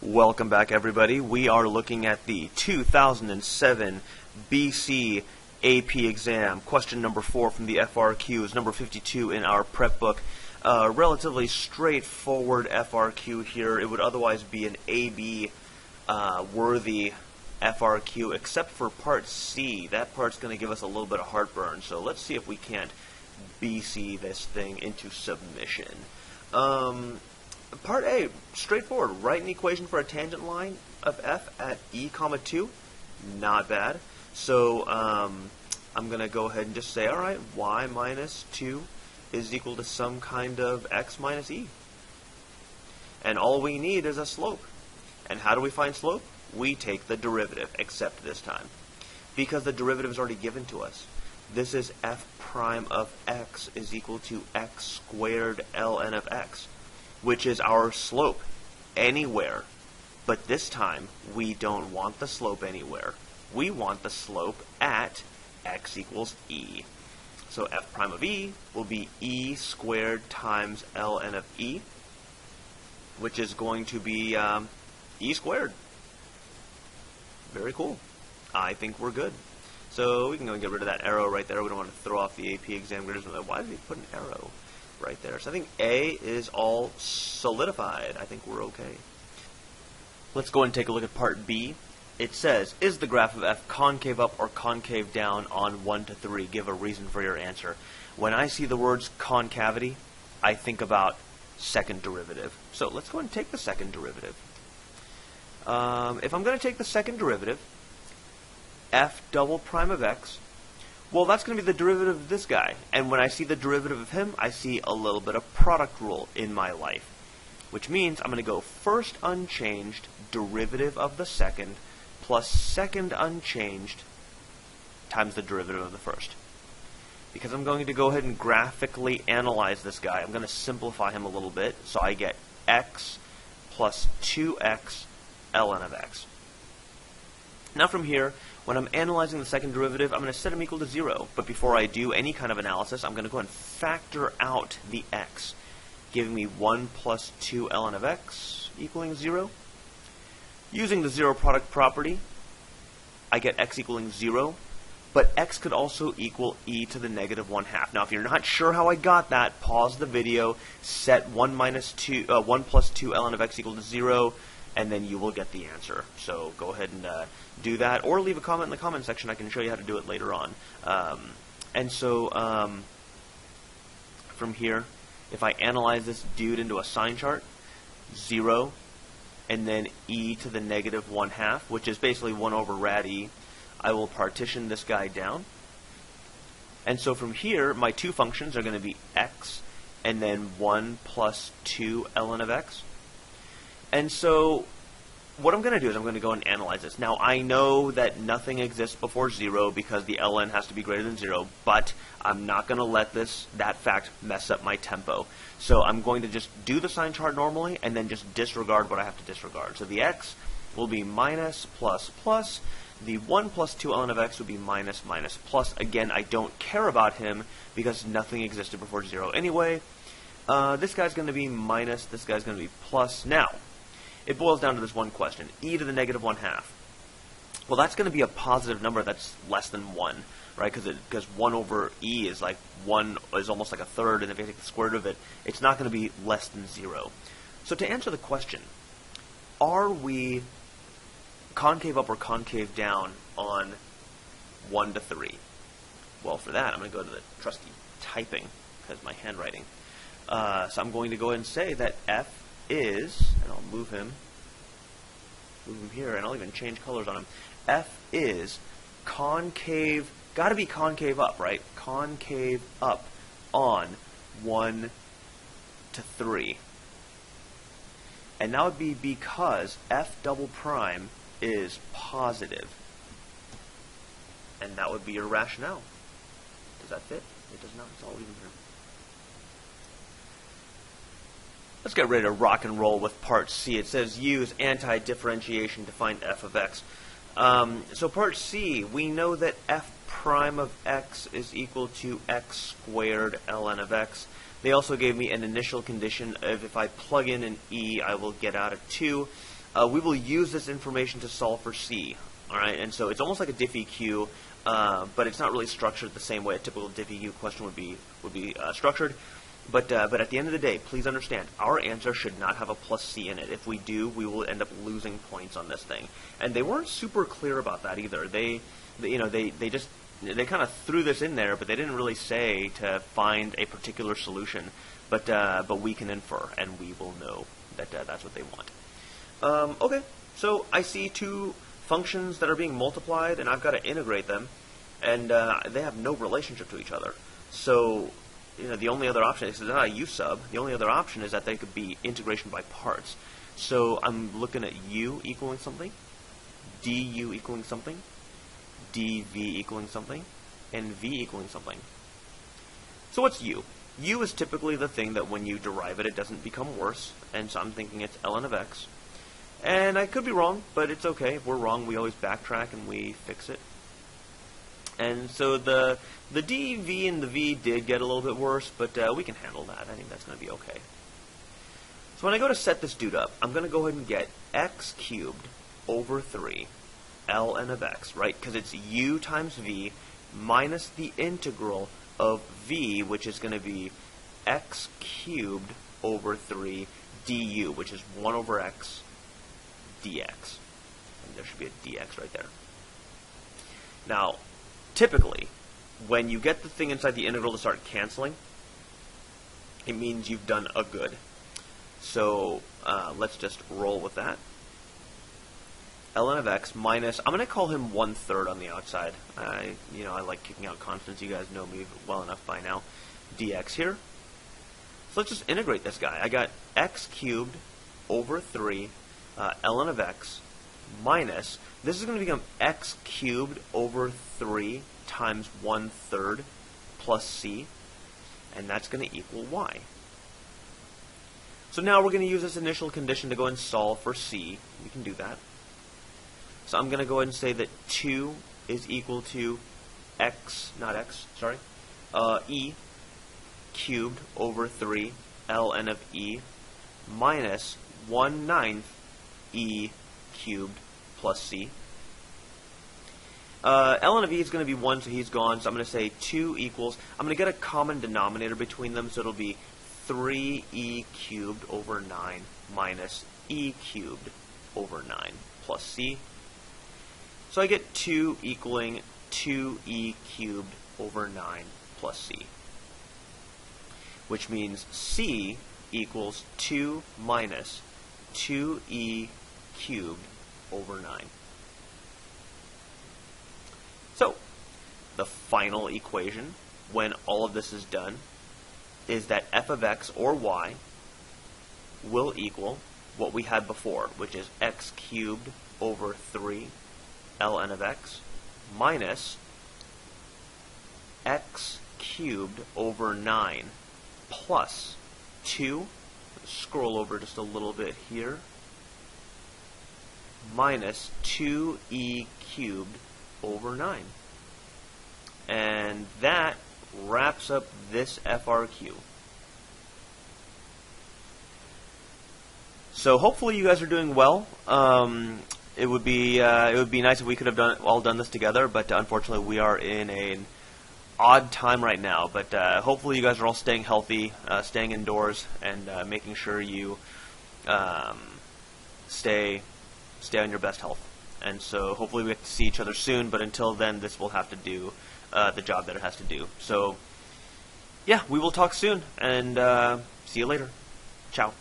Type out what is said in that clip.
Welcome back, everybody. We are looking at the 2007 BC AP exam. Question number 4 from the FRQ is number 52 in our prep book. Relatively straightforward FRQ here. It would otherwise be an AB worthy FRQ, except for part C. That part's going to give us a little bit of heartburn. So let's see if we can't BC this thing into submission. Part A, straightforward. Write an equation for a tangent line of f at e comma 2. Not bad. So I'm going to go ahead and just say, all right, y minus 2 is equal to some kind of x minus e. And all we need is a slope. And how do we find slope? We take the derivative, except this time, because the derivative is already given to us. This is f prime of x is equal to x squared ln of x, which is our slope anywhere. But this time, we don't want the slope anywhere. We want the slope at x equals e. So f prime of e will be e squared times ln of e, which is going to be e squared. Very cool. I think we're good. So we can go and get rid of that arrow right there. We don't want to throw off the AP exam graders. Why did he put an arrow right there? So I think A is all solidified. I think we're okay. Let's go and take a look at part B. It says, is the graph of f concave up or concave down on 1 to 3? Give a reason for your answer. When I see the words concavity, I think about second derivative. So let's go and take the second derivative. If I'm going to take the second derivative, f double prime of x, well, that's going to be the derivative of this guy. And when I see the derivative of him, I see a little bit of product rule in my life, which means I'm going to go first unchanged derivative of the second plus second unchanged times the derivative of the first. Because I'm going to go ahead and graphically analyze this guy, I'm going to simplify him a little bit, so I get x plus 2x ln of x. Now from here, when I'm analyzing the second derivative, I'm going to set him equal to 0. But before I do any kind of analysis, I'm going to go and factor out the x, giving me 1 plus 2 ln of x equaling 0. Using the zero product property, I get x equaling 0. But x could also equal e to the negative 1/2. Now, if you're not sure how I got that, pause the video, set 1 plus 2 ln of x equal to 0, and then you will get the answer. So go ahead and do that, or leave a comment in the comment section. I can show you how to do it later on. From here, if I analyze this dude into a sign chart, 0, and then e to the negative 1/2, which is basically 1 over rad e, I will partition this guy down. And so from here, my two functions are going to be x and then 1 plus 2 ln of x. And so what I'm going to do is I'm going to go and analyze this. Now, I know that nothing exists before 0 because the ln has to be greater than 0, but I'm not going to let that fact mess up my tempo. So I'm going to just do the sign chart normally and then just disregard what I have to disregard. So the x will be minus plus plus. The 1 plus 2 ln of x would be minus minus plus. Again, I don't care about him because nothing existed before 0 anyway. This guy's going to be minus, this guy's going to be plus. Now, it boils down to this one question, e to the negative 1/2. Well, that's going to be a positive number that's less than 1, right? Because 1 over e is like 1 is almost like a third, and if you take the square root of it, it's not going to be less than 0. So to answer the question, are we concave up or concave down on 1 to 3? Well, for that, I'm going to go to the trusty typing, because my handwriting. So I'm going to go ahead and say that f is, and I'll move him here, and I'll even change colors on him. F is concave, got to be concave up, right? Concave up on 1 to 3. And that would be because f double prime is positive. And that would be your rationale. Does that fit? It does not. It's all even here. Let's get ready to rock and roll with part C. It says use anti-differentiation to find f of x. So part C, we know that f prime of x is equal to x squared ln of x. They also gave me an initial condition of if I plug in an e, I will get out a 2. we will use this information to solve for C. All right, and so it's almost like a diffeq, but it's not really structured the same way a typical diffeq question would be structured. But at the end of the day, please understand, our answer should not have a plus C in it. If we do, we will end up losing points on this thing. And they weren't super clear about that either. They kind of threw this in there, but they didn't really say to find a particular solution. But we can infer, and we will know that that's what they want. Okay, so I see two functions that are being multiplied, and I've got to integrate them, and they have no relationship to each other. So the only other option is not a u sub. The only other option is that they could be integration by parts. So I'm looking at u equaling something, du equaling something, dv equaling something, and v equaling something. So what's u? U is typically the thing that when you derive it, it doesn't become worse, and so I'm thinking it's ln of x. And I could be wrong, but it's okay. If we're wrong, we always backtrack and we fix it. And so the dv and the v did get a little bit worse, but we can handle that. I think that's going to be okay. So when I go to set this dude up, I'm going to go ahead and get x cubed over 3 ln of x, right? Because it's u times v minus the integral of v, which is going to be x cubed over 3 du, which is 1 over x dx. And there should be a dx right there. Now, typically, when you get the thing inside the integral to start canceling, it means you've done a good. So let's just roll with that. Ln of x minus, I'm going to call him 1/3 on the outside. I like kicking out constants. You guys know me well enough by now. Dx here. So let's just integrate this guy. I got x cubed over 3 ln of x minus, this is going to become x cubed over 3 times 1/3 plus c, and that's going to equal y. So now we're going to use this initial condition to go and solve for c. We can do that. So I'm going to go ahead and say that 2 is equal to e cubed over 3 ln of e minus 1/9 e cubed plus c. Ln of e is going to be 1, so he's gone. So I'm going to say 2 equals, I'm going to get a common denominator between them, so it'll be 3e cubed over 9 minus e cubed over 9 plus c. So I get 2 equaling 2e cubed over 9 plus c, which means c equals 2 minus 2e cubed over 9. So the final equation, when all of this is done, is that f of x or y will equal what we had before, which is x cubed over 3 ln of x minus x cubed over 9 plus 2, scroll over just a little bit here, minus 2e cubed over 9. And that wraps up this FRQ. So hopefully you guys are doing well. It would be nice if we could have all done this together, but unfortunately we are in an odd time right now. But hopefully you guys are all staying healthy, staying indoors, and making sure you stay on your best health. And so hopefully we get to see each other soon. But until then, this will have to do the job that it has to do. So yeah, we will talk soon, and see you later. Ciao.